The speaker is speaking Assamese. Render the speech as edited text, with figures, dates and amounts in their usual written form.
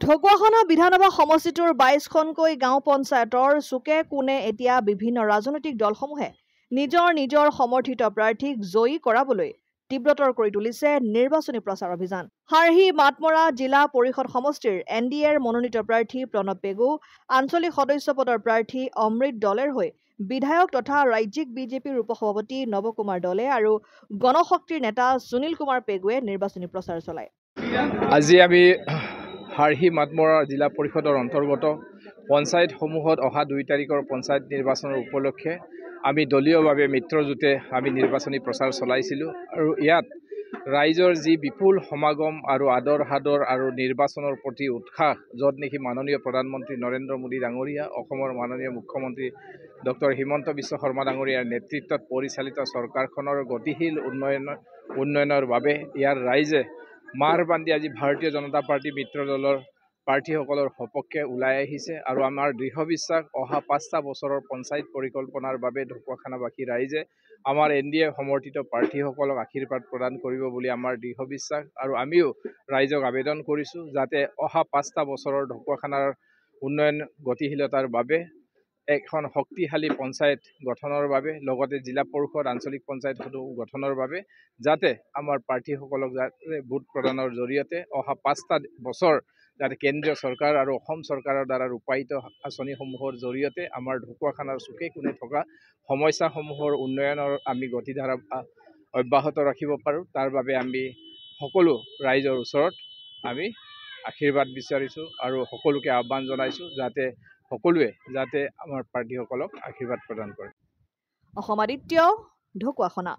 ঢকুৱাখানা বিধানসভা সমষ্টিটোৰ ২২খনকৈ গাঁও পঞ্চায়তৰ চুকে কোণে এতিয়া বিভিন্ন ৰাজনৈতিক দলসমূহে নিজৰ নিজৰ সমৰ্থিত প্ৰাৰ্থীক জয়ী কৰাবলৈ তীব্ৰতৰ কৰি তুলিছে নিৰ্বাচনী প্ৰচাৰ অভিযান। হাৰহি মাতমৰা জিলা পৰিষদ সমষ্টিৰ NDAৰ মনোনীত প্ৰাৰ্থী প্ৰণৱ পেগু, আঞ্চলিক সদস্য পদৰ প্ৰাৰ্থী অমৃত দলেৰ হৈ বিধায়ক তথা ৰাজ্যিক বিজেপিৰ উপসভাপতি নৱকুমাৰ দলে আৰু গণশক্তিৰ নেতা সুনীল কুমাৰ পেগুৱে নিৰ্বাচনী প্ৰচাৰ চলায়। আজি আমি হাৰহি মাতমৰা জিলা পৰিষদৰ অন্তৰ্গত পঞ্চায়তসমূহত অহা ২ তাৰিখৰ পঞ্চায়ত নিৰ্বাচনৰ উপলক্ষে আমি দলীয়ভাৱে মিত্ৰজোঁটে আমি নিৰ্বাচনী প্ৰচাৰ চলাইছিলোঁ আৰু ইয়াত ৰাইজৰ যি বিপুল সমাগম আৰু আদৰ সাদৰ আৰু নিৰ্বাচনৰ প্ৰতি উৎসাহ, য'ত নেকি মাননীয় প্ৰধানমন্ত্ৰী নৰেন্দ্ৰ মোদী ডাঙৰীয়া, অসমৰ মাননীয় মুখ্যমন্ত্ৰী ডক্টৰ হিমন্ত বিশ্ব শৰ্মা ডাঙৰীয়াৰ নেতৃত্বত পৰিচালিত চৰকাৰখনৰ গতিশীল উন্নয়নৰ বাবে ইয়াৰ ৰাইজে মাৰ বান্ধি আজি ভাৰতীয় জনতা পাৰ্টি মিত্ৰ দলৰ প্ৰাৰ্থীসকলৰ সপক্ষে ওলাই আহিছে আৰু আমাৰ দৃঢ় বিশ্বাস অহা ৫টা বছৰৰ পঞ্চায়ত পৰিকল্পনাৰ বাবে ঢকুৱাখানাবাসী ৰাইজে আমাৰ NDA সমৰ্থিত প্ৰাৰ্থীসকলক আশীৰ্বাদ প্ৰদান কৰিব বুলি আমাৰ দৃঢ় বিশ্বাস আৰু আমিও ৰাইজক আবেদন কৰিছোঁ যাতে অহা ৫টা বছৰৰ ঢকুৱাখানাৰ উন্নয়ন গতিশীলতাৰ বাবে এখন শক্তিশালী পঞ্চায়ত গঠনৰ বাবে লগতে জিলা পৰিষদ আঞ্চলিক পঞ্চায়ত গঠনৰ বাবে যাতে আমাৰ প্ৰাৰ্থীসকলক যাতে ভোট প্ৰদানৰ জৰিয়তে অহা ৫টা বছৰ যাতে কেন্দ্ৰীয় চৰকাৰ আৰু অসম চৰকাৰৰ দ্বাৰা ৰূপায়িত আঁচনিসমূহৰ জৰিয়তে আমাৰ ঢকুৱাখানাৰ চুকে কোণে থকা সমস্যাসমূহৰ উন্নয়নৰ আমি গতিধাৰা অব্যাহত ৰাখিব পাৰোঁ। তাৰ বাবে আমি সকলো ৰাইজৰ ওচৰত আমি আশীৰ্বাদ বিচাৰিছোঁ আৰু সকলোকে আহ্বান জনাইছোঁ যাতে সকলোৱে যাতে আমাৰ প্ৰাৰ্থীসকলক আশীৰ্বাদ প্ৰদান কৰে। অসম আদিত্য, ঢকুৱাখানা।